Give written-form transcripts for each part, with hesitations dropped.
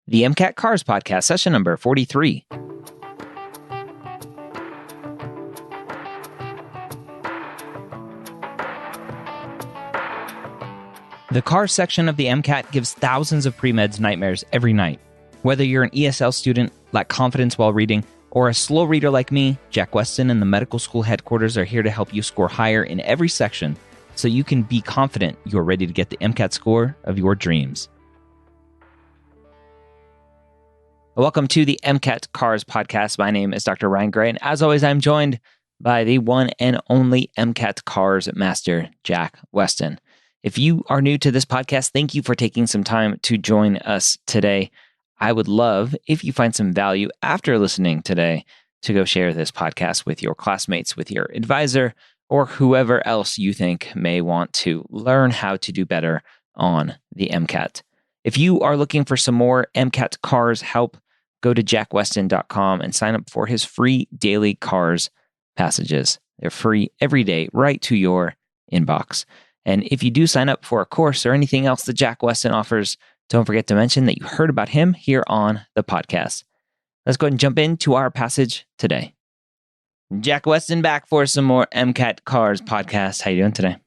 The MCAT Cars Podcast, session number 43. The cars section of the MCAT gives thousands of pre-meds nightmares every night. Whether you're an ESL student, lack confidence while reading, or a slow reader like me, Jack Westin and the medical school headquarters are here to help you score higher in every section so you can be confident you're ready to get the MCAT score of your dreams. Welcome to the MCAT Cars Podcast. My name is Dr. Ryan Gray, and as always, I'm joined by the one and only MCAT Cars Master, Jack Westin. If you are new to this podcast, thank you for taking some time to join us today. I would love, if you find some value after listening today, to go share this podcast with your classmates, with your advisor, or whoever else you think may want to learn how to do better on the MCAT. If you are looking for some more MCAT Cars help, go to jackwestin.com and sign up for his free daily cars passages. They're free every day, right to your inbox. And if you do sign up for a course or anything else that Jack Westin offers, don't forget to mention that you heard about him here on the podcast. Let's go ahead and jump into our passage today. Jack Westin back for some more MCAT Cars podcast. How you doing today?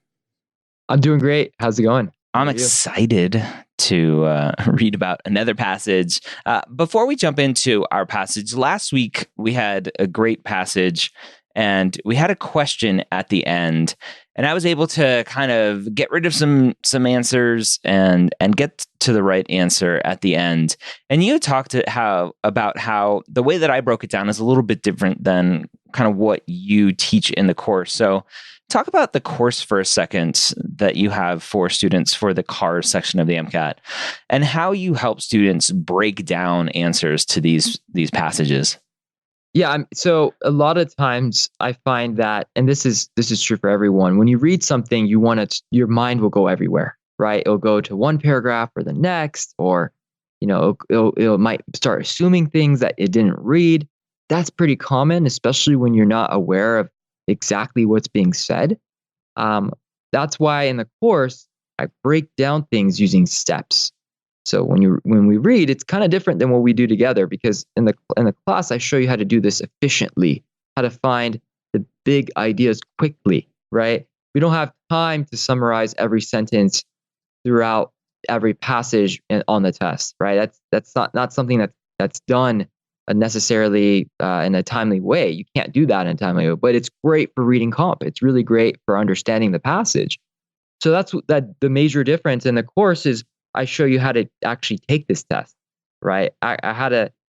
I'm doing great. How's it going? I'm excited to read about another passage. Before we jump into our passage, last week we had a great passage and we had a question at the end. And I was able to kind of get rid of some answers and get to the right answer at the end. And you talked about how the way that I broke it down is a little bit different than kind of what you teach in the course. So talk about the course for a second that you have for students for the cars section of the MCAT and how you help students break down answers to these passages. Yeah, so a lot of times I find that, and this is true for everyone, when you read something, your mind will go everywhere, right? It'll go to one paragraph or the next, or it might start assuming things that it didn't read. That's pretty common, especially when you're not aware of exactly what's being said. That's why in the course I break down things using steps. So when we read, it's kind of different than what we do together, because in the class I show you how to do this efficiently, how to find the big ideas quickly, right? We don't have time to summarize every sentence throughout every passage on the test, right? That's not something that's done necessarily in a timely way. You can't do that in a timely way, but it's great for reading comp. It's really great for understanding the passage. So that's the major difference in the course is I show you how to actually take this test, right?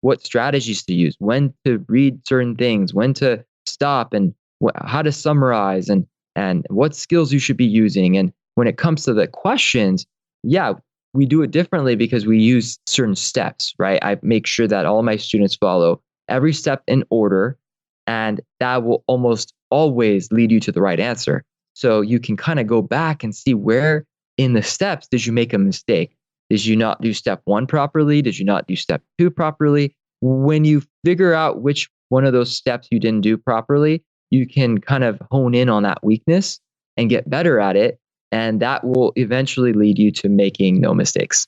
What strategies to use, when to read certain things, when to stop, and how to summarize, and what skills you should be using. And when it comes to the questions, yeah, we do it differently because we use certain steps, right? I make sure that all my students follow every step in order, and that will almost always lead you to the right answer. So you can kind of go back and see where in the steps did you make a mistake? Did you not do step 1 properly? Did you not do step 2 properly? When you figure out which one of those steps you didn't do properly, you can kind of hone in on that weakness and get better at it. And that will eventually lead you to making no mistakes.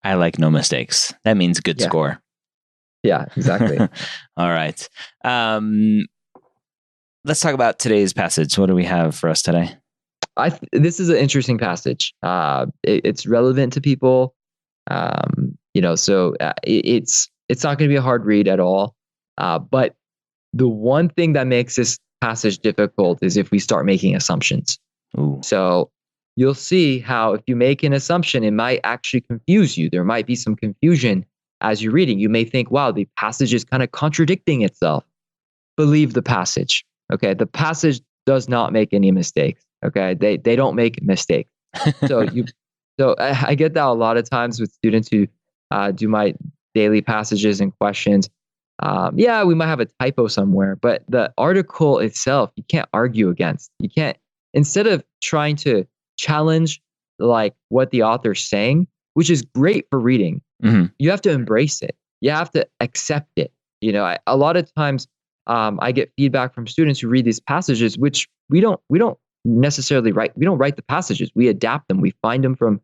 I like no mistakes. That means good score. Yeah, exactly. All right. Let's talk about today's passage. What do we have for us today? This is an interesting passage. It's relevant to people. So it's not going to be a hard read at all. But the one thing that makes this passage difficult is if we start making assumptions. Ooh. So you'll see how if you make an assumption, it might actually confuse you. There might be some confusion as you're reading. You may think, wow, the passage is kind of contradicting itself. Believe the passage. Okay. The passage does not make any mistakes. Okay. They don't make mistakes. So I get that a lot of times with students who do my daily passages and questions. We might have a typo somewhere, but the article itself, you can't argue against. You can't, instead of trying to challenge like what the author's saying, which is great for reading, you have to embrace it. You have to accept it. A lot of times I get feedback from students who read these passages, which we don't necessarily write. We don't write the passages. We adapt them. We find them from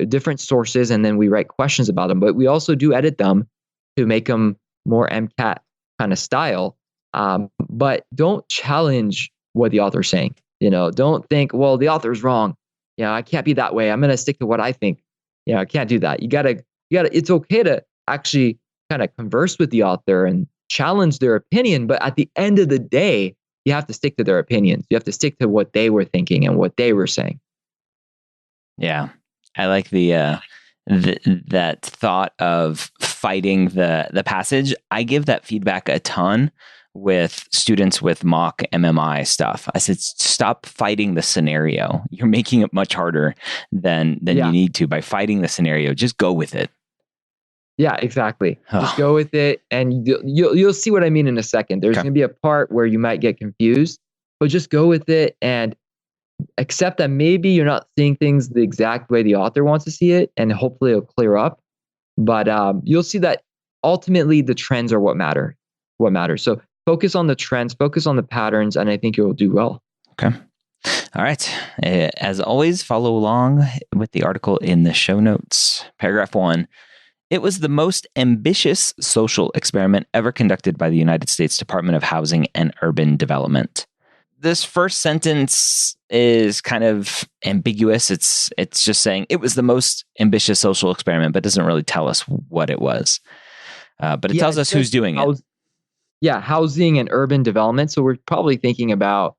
different sources, and then we write questions about them. But we also do edit them to make them more MCAT kind of style. But don't challenge what the author's saying. Don't think, well, the author's wrong. I can't be that way. I'm going to stick to what I think. I can't do that. You gotta, it's okay to actually kind of converse with the author and challenge their opinion. But at the end of the day, you have to stick to their opinions. You have to stick to what they were thinking and what they were saying. Yeah. I like that thought of fighting the passage. I give that feedback a ton with students with mock MMI stuff. I said, stop fighting the scenario. You're making it much harder than you need to by fighting the scenario. Just go with it. Yeah, exactly. Just go with it, and you'll see what I mean in a second. There's going to be a part where you might get confused, but just go with it and accept that maybe you're not seeing things the exact way the author wants to see it, and hopefully it'll clear up. But you'll see that ultimately the trends are what matter. So focus on the trends, focus on the patterns, and I think you'll do well. Okay. All right. As always, follow along with the article in the show notes. Paragraph 1. It was the most ambitious social experiment ever conducted by the United States Department of Housing and Urban Development. This first sentence is kind of ambiguous. It's just saying it was the most ambitious social experiment, but doesn't really tell us what it was. But it tells us who's doing it. Yeah, housing and urban development. So we're probably thinking about,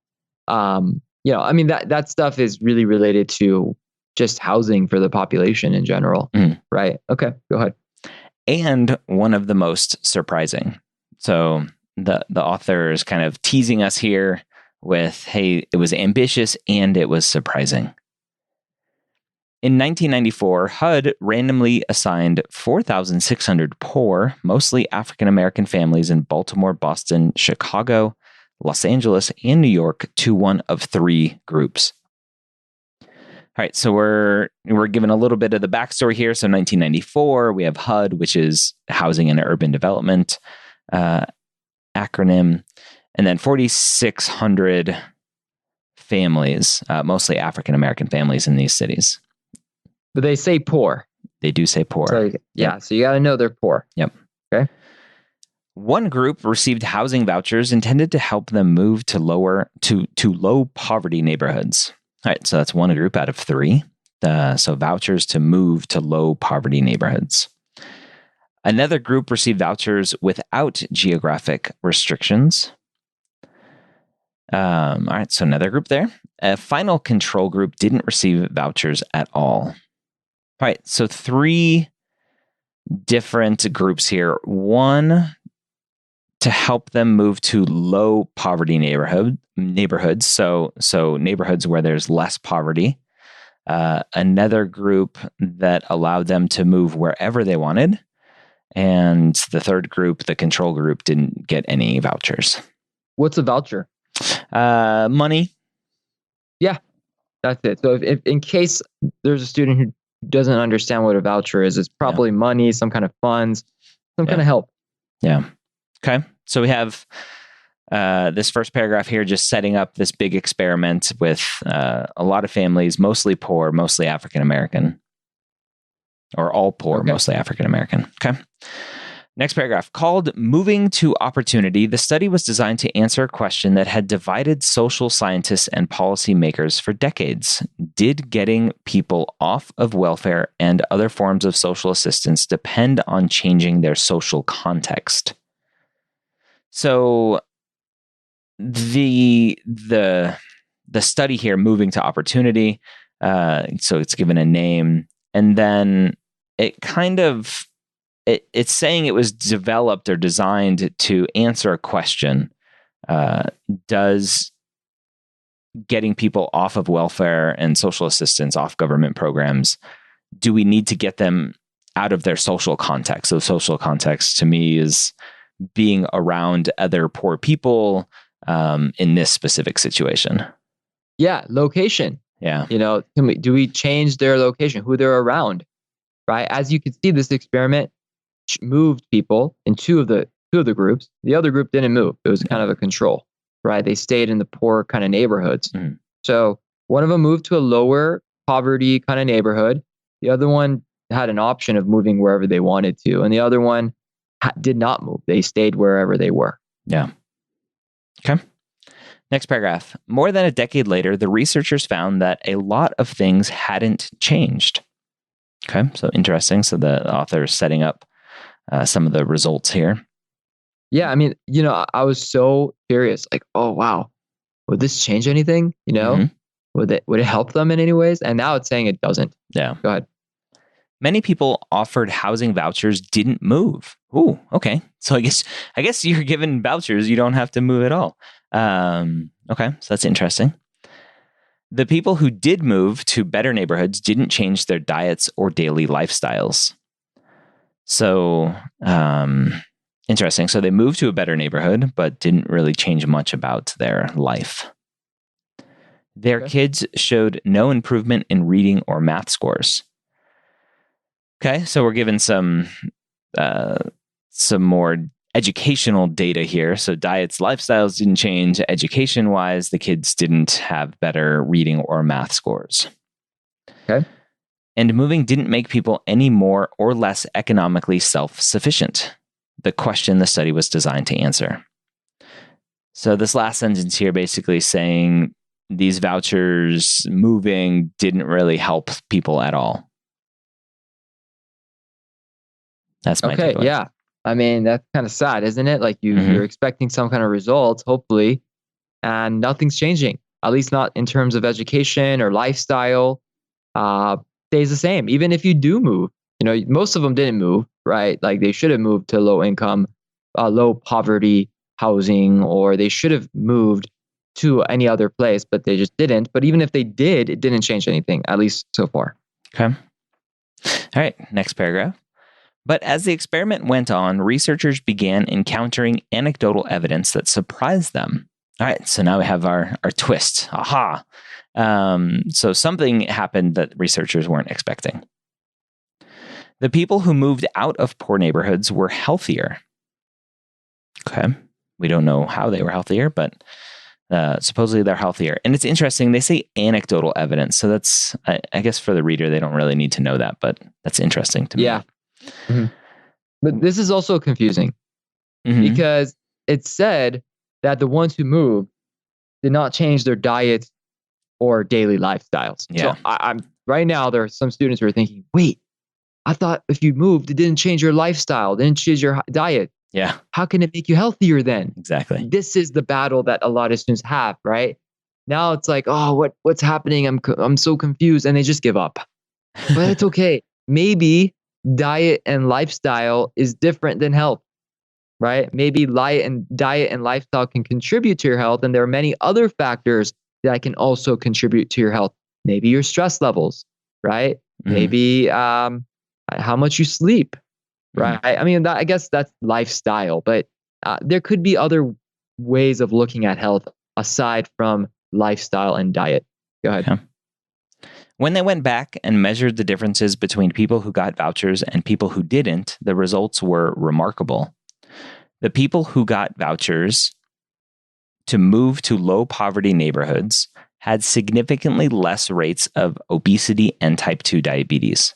that stuff is really related to just housing for the population in general, right? Okay, go ahead. And one of the most surprising. So the author is kind of teasing us here with, hey, it was ambitious and it was surprising. In 1994, HUD randomly assigned 4,600 poor, mostly African-American families in Baltimore, Boston, Chicago, Los Angeles, and New York to one of three groups. All right, so we're given a little bit of the backstory here. So 1994, we have HUD, which is Housing and Urban Development acronym, and then 4,600 families, mostly African-American families in these cities. But they say poor. They do say poor. So, so you got to know they're poor. Yep. Okay. One group received housing vouchers intended to help them move to low poverty neighborhoods. All right, so that's one group out of three. So vouchers to move to low poverty neighborhoods. Another group received vouchers without geographic restrictions. All right, so another group there. A final control group didn't receive vouchers at all. All right, so three different groups here. One, to help them move to low poverty neighborhoods, so neighborhoods where there's less poverty. Another group that allowed them to move wherever they wanted. And the third group, the control group, didn't get any vouchers. What's a voucher? Money. Yeah, that's it. So if in case there's a student who doesn't understand what a voucher is, it's probably money, some kind of funds, some kind of help. Yeah. Okay. So we have this first paragraph here just setting up this big experiment with a lot of families, mostly poor, mostly African-American, or all poor, mostly African-American. Okay. Next paragraph, called Moving to Opportunity. The study was designed to answer a question that had divided social scientists and policymakers for decades. Did getting people off of welfare and other forms of social assistance depend on changing their social context? So the study here, Moving to Opportunity, so it's given a name, and then it kind of it's saying it was developed or designed to answer a question. Does getting people off of welfare and social assistance, off government programs, do we need to get them out of their social context? So social context to me is being around other poor people in this specific situation. Yeah, location. Yeah. Do we change their location, who they're around? Right? As you can see, this experiment moved people in two of the groups. The other group didn't move. It was kind of a control, right? They stayed in the poor kind of neighborhoods. So one of them moved to a lower poverty kind of neighborhood, The other one had an option of moving wherever they wanted to. And the other one did not move. They stayed wherever they were. Yeah. Okay. Next paragraph. More than a decade later, the researchers found that a lot of things hadn't changed. Okay. So interesting. So the author is setting up some of the results here. Yeah. I mean, I was so curious, like, oh, wow, would this change anything? Would it help them in any ways? And now it's saying it doesn't. Yeah. Go ahead. Many people offered housing vouchers didn't move. Ooh, okay. So I guess you're given vouchers, you don't have to move at all. Okay, so that's interesting. The people who did move to better neighborhoods didn't change their diets or daily lifestyles. So interesting. So they moved to a better neighborhood, but didn't really change much about their life. Their kids showed no improvement in reading or math scores. Okay, so we're given some more educational data here. So diets, lifestyles didn't change. Education-wise, the kids didn't have better reading or math scores. Okay. And moving didn't make people any more or less economically self-sufficient. The question the study was designed to answer. So this last sentence here basically saying these vouchers moving didn't really help people at all. That's my takeaway. Yeah. I mean, that's kind of sad, isn't it? Like you're expecting some kind of results, hopefully, and nothing's changing, at least not in terms of education or lifestyle. Stays the same. Even if you do move, most of them didn't move, right? Like they should have moved to low income, low poverty housing, or they should have moved to any other place, but they just didn't. But even if they did, it didn't change anything, at least so far. Okay. All right. Next paragraph. But as the experiment went on, researchers began encountering anecdotal evidence that surprised them. All right, so now we have our twist. Aha! So something happened that researchers weren't expecting. The people who moved out of poor neighborhoods were healthier. Okay, we don't know how they were healthier, but supposedly they're healthier. And it's interesting, they say anecdotal evidence. So that's, I guess for the reader, they don't really need to know that, but that's interesting to me. Yeah. Mm-hmm. But this is also confusing because it said that the ones who moved did not change their diet or daily lifestyles. Yeah. So I'm right now, there are some students who are thinking, wait, I thought if you moved, it didn't change your lifestyle, didn't change your diet. Yeah. How can it make you healthier then? Exactly. This is the battle that a lot of students have, right? Now it's like, oh, what's happening? I'm so confused, and they just give up. But it's okay. Maybe diet and lifestyle is different than health, right? Maybe diet and lifestyle can contribute to your health, and there are many other factors that can also contribute to your health. Maybe your stress levels, right? Maybe how much you sleep, right? I mean, I guess that's lifestyle, but there could be other ways of looking at health aside from lifestyle and diet. Go ahead. Yeah. When they went back and measured the differences between people who got vouchers and people who didn't, the results were remarkable. The people who got vouchers to move to low poverty neighborhoods had significantly less rates of obesity and type 2 diabetes.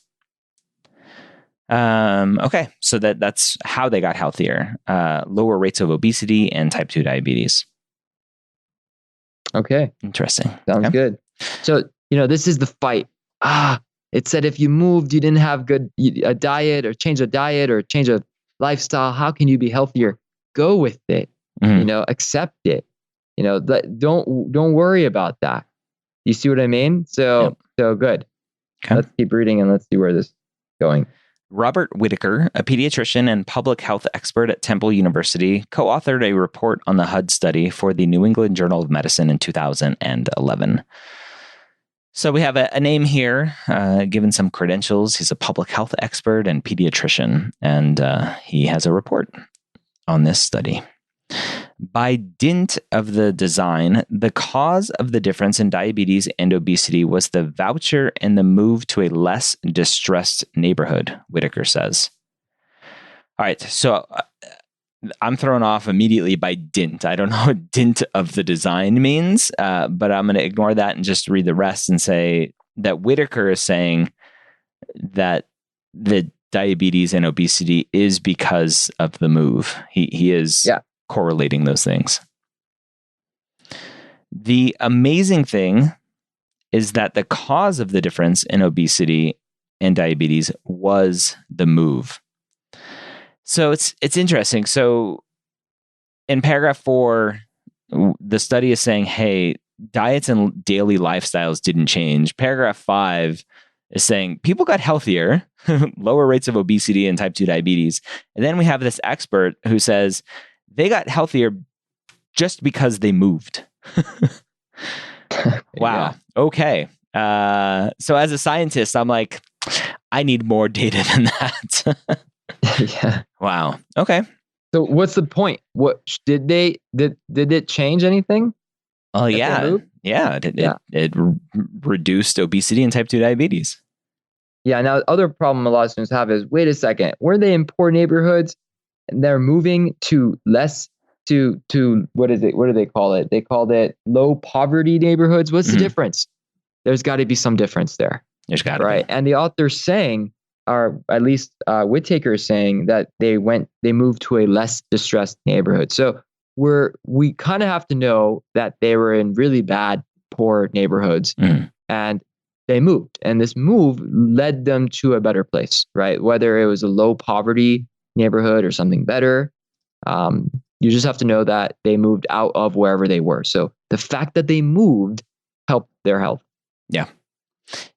Okay, so that's how they got healthier. Lower rates of obesity and type 2 diabetes. Okay. Interesting. Sounds good. So, this is the fight. It said if you moved, you didn't have a diet or change a lifestyle. How can you be healthier? Go with it. Accept it. Don't worry about that. You see what I mean? So good. Okay. Let's keep reading and let's see where this is going. Robert Whitaker, a pediatrician and public health expert at Temple University, co-authored a report on the HUD study for the New England Journal of Medicine in 2011. So we have a name here, given some credentials. He's a public health expert and pediatrician, and he has a report on this study. By dint of the design, the cause of the difference in diabetes and obesity was the voucher and the move to a less distressed neighborhood, Whitaker says. All right, so I'm thrown off immediately by dint. I don't know what dint of the design means, but I'm going to ignore that and just read the rest and say that Whitaker is saying that the diabetes and obesity is because of the move. He is correlating those things. The amazing thing is that the cause of the difference in obesity and diabetes was the move. So it's interesting. So in paragraph 4, the study is saying, hey, diets and daily lifestyles didn't change. Paragraph 5 is saying people got healthier, lower rates of obesity and type 2 diabetes. And then we have this expert who says they got healthier just because they moved. Wow. Yeah. Okay. So as a scientist, I'm like, I need more data than that. Yeah. Wow. Okay. So what's the point? What did it change anything? Oh yeah. Yeah. It reduced obesity and type 2 diabetes. Yeah. Now, the other problem a lot of students have is, wait a second, were they in poor neighborhoods and they're moving to what is it? What do they call it? They called it low poverty neighborhoods. What's the difference? There's got to be some difference there. There's got to be. Right. And the author's saying, or at least Whittaker is saying, that they moved to a less distressed neighborhood. So we kind of have to know that they were in really bad, poor neighborhoods, and they moved. And this move led them to a better place, right? Whether it was a low poverty neighborhood or something better, you just have to know that they moved out of wherever they were. So the fact that they moved helped their health. Yeah.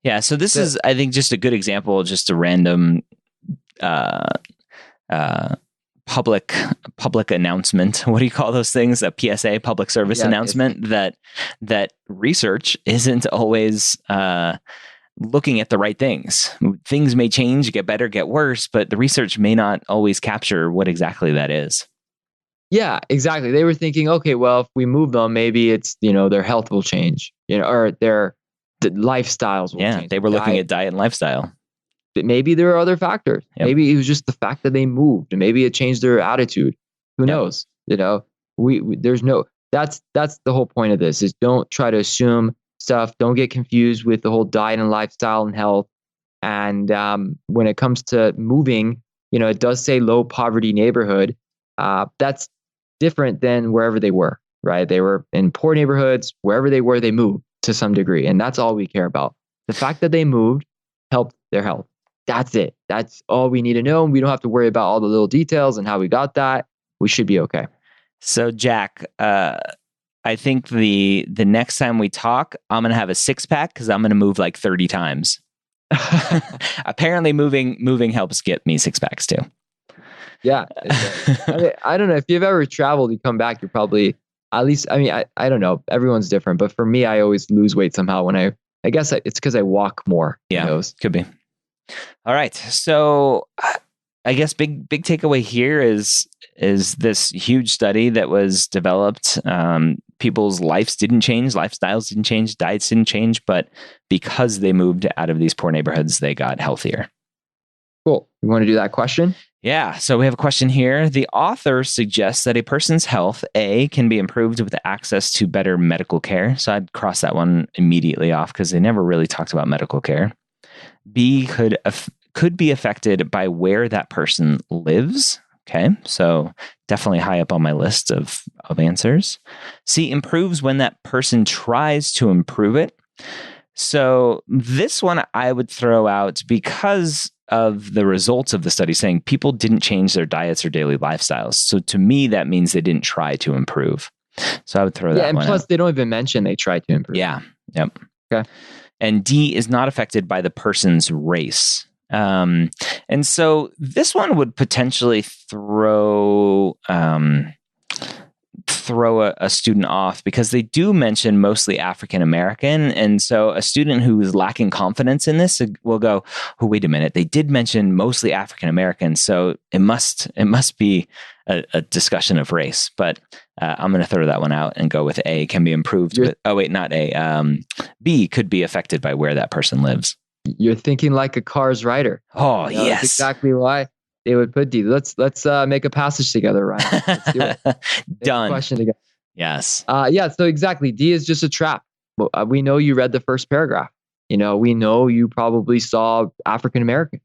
Yeah. So this is, I think, just a good example, just a random public announcement. What do you call those things? A PSA, public service announcement, that research isn't always looking at the right things. Things may change, get better, get worse, but the research may not always capture what exactly that is. Yeah, exactly. They were thinking, okay, well, if we move them, maybe it's, their health will change, or the lifestyles will change. Yeah, they were looking at diet and lifestyle. But maybe there are other factors. Yep. Maybe it was just the fact that they moved, and maybe it changed their attitude. Who knows? We there's no. That's the whole point of this, is don't try to assume stuff. Don't get confused with the whole diet and lifestyle and health. And when it comes to moving, it does say low poverty neighborhood. That's different than wherever they were, right? They were in poor neighborhoods. Wherever they were, they moved to some degree. And that's all we care about. The fact that they moved helped their health. That's it. That's all we need to know. We don't have to worry about all the little details and how we got that. We should be okay. So, Jack, I think the next time we talk, I'm going to have a 6-pack because I'm going to move like 30 times. Apparently moving helps get me 6-packs too. Yeah. I don't know. If you've ever traveled, you come back, you're probably, at least, I don't know. Everyone's different. But for me, I always lose weight somehow when I guess it's because I walk more. Yeah, could be. All right. So I guess big takeaway here is this huge study that was developed. People's lives didn't change, lifestyles didn't change, diets didn't change, but because they moved out of these poor neighborhoods, they got healthier. Cool. You want to do that question? Yeah. So we have a question here. The author suggests that a person's health, A, can be improved with access to better medical care. So I'd cross that one immediately off because they never really talked about medical care. B, could be affected by where that person lives. Okay. So definitely high up on my list of answers. C, improves when that person tries to improve it. So this one I would throw out because of the results of the study saying people didn't change their diets or daily lifestyles. So to me, that means they didn't try to improve. So I would throw that one out. Yeah, and plus they don't even mention they tried to improve. Yeah. Yep. Okay. And D is not affected by the person's race. And so this one would potentially throw a student off because they do mention mostly African American. And so a student who is lacking confidence in this will go, oh, wait a minute, they did mention mostly African American. So it must be a discussion of race. But I'm going to throw that one out and go with A, can be improved. Not A. B, could be affected by where that person lives. You're thinking like a Cars writer. Oh, yes. That's exactly why they would put D. Let's make a passage together, Ryan. Let's do it. Done. Question together. Yes. So exactly. D is just a trap. Well, we know you read the first paragraph. We know you probably saw African American.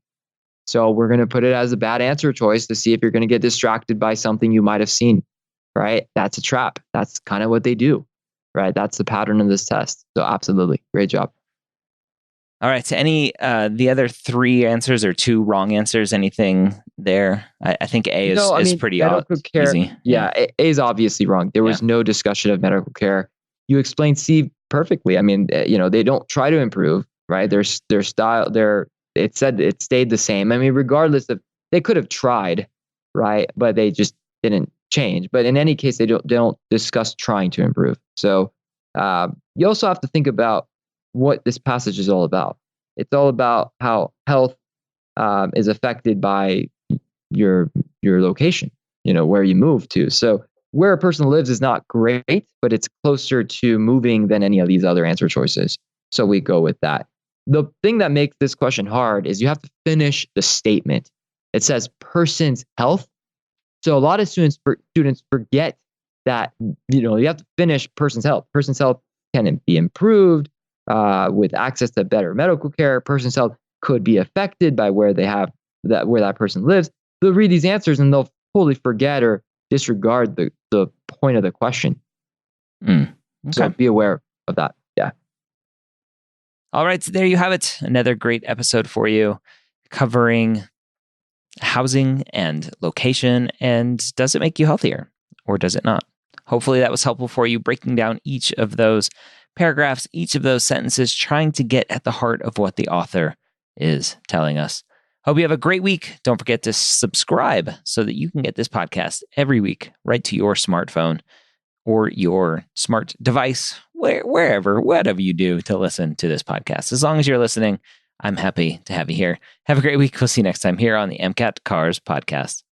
So we're going to put it as a bad answer choice to see if you're going to get distracted by something you might have seen, right? That's a trap. That's kind of what they do, right? That's the pattern of this test. So absolutely. Great job. All right. So the other 3 answers or 2 wrong answers, anything there? I think A is pretty medical care, easy. Yeah, A is obviously wrong. There was no discussion of medical care. You explained C perfectly. They don't try to improve, right? Their style, it said it stayed the same. Regardless of, they could have tried, right? But they just didn't change. But in any case, they don't discuss trying to improve. So you also have to think about what this passage is all about. It's all about how health is affected by your location, where you move to. So where a person lives is not great, but it's closer to moving than any of these other answer choices. So we go with that. The thing that makes this question hard is you have to finish the statement. It says person's health. So a lot of students forget that, you have to finish person's health. Person's health can be improved with access to better medical care. Person's health could be affected by where that person lives. They'll read these answers and they'll fully forget or disregard the point of the question. Okay. So be aware of that. Yeah. All right. So there you have it. Another great episode for you covering housing and location. And does it make you healthier or does it not? Hopefully that was helpful for you, breaking down each of those paragraphs, each of those sentences, trying to get at the heart of what the author is telling us. Hope you have a great week. Don't forget to subscribe so that you can get this podcast every week right to your smartphone or your smart device, whatever you do to listen to this podcast. As long as you're listening, I'm happy to have you here. Have a great week. We'll see you next time here on the MCAT Cars podcast.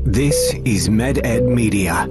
This is MedEd Media.